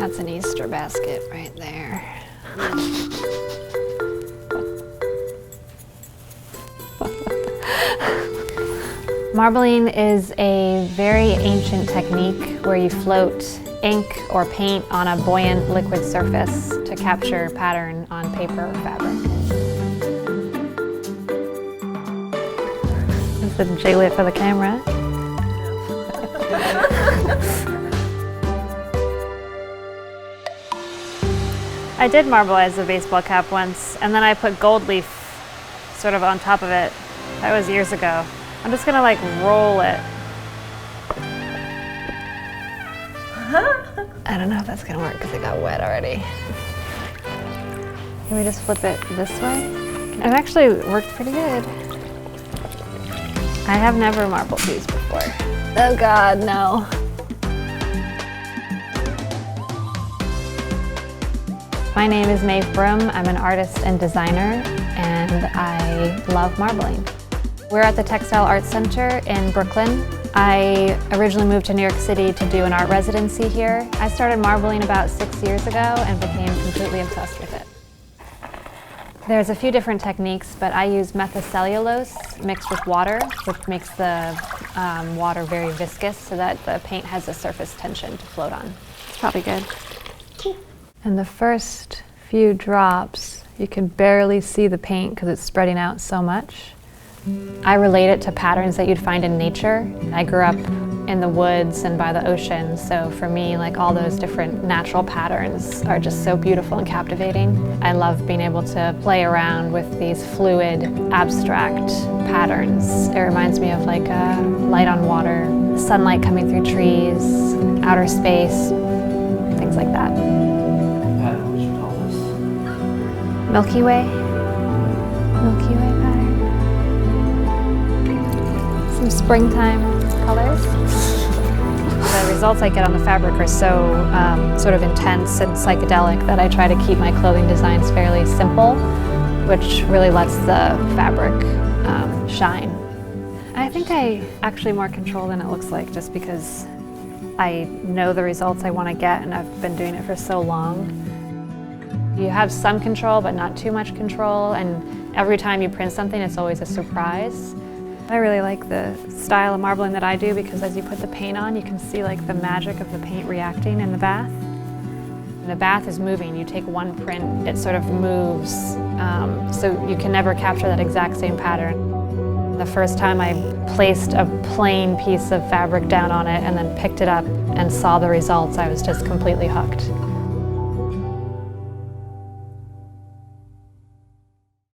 That's an Easter basket right there. Marbling is a very ancient technique where you float ink or paint on a buoyant liquid surface to capture pattern on paper or fabric. This is jiggle it for the camera. I did marbleize a baseball cap once, and then I put gold leaf sort of on top of it. That was years ago. I'm just gonna like roll it. I don't know if that's gonna work because it got wet already. Can we just flip it this way? It actually worked pretty good. I have never marbled these before. Oh God, no. My name is Maeve Broom. I'm an artist and designer, and I love marbling. We're at the Textile Arts Center in Brooklyn. I originally moved to New York City to do an art residency here. I started marbling about 6 years ago and became completely obsessed with it. There's a few different techniques, but I use methicellulose mixed with water, which makes the water very viscous so that the paint has a surface tension to float on. It's probably good. And the first few drops, you can barely see the paint because it's spreading out so much. I relate it to patterns that you'd find in nature. I grew up in the woods and by the ocean, so for me, like all those different natural patterns are just so beautiful and captivating. I love being able to play around with these fluid, abstract patterns. It reminds me of like light on water, sunlight coming through trees, outer space, things like that. Milky Way. Milky Way pattern. Some springtime colors. The results I get on the fabric are so sort of intense and psychedelic that I try to keep my clothing designs fairly simple, which really lets the fabric shine. I think I actually more control than it looks like, just because I know the results I want to get and I've been doing it for so long. You have some control, but not too much control, and every time you print something, it's always a surprise. I really like the style of marbling that I do because as you put the paint on, you can see like the magic of the paint reacting in the bath. And the bath is moving. You take one print, it sort of moves, so you can never capture that exact same pattern. The first time I placed a plain piece of fabric down on it and then picked it up and saw the results, I was just completely hooked.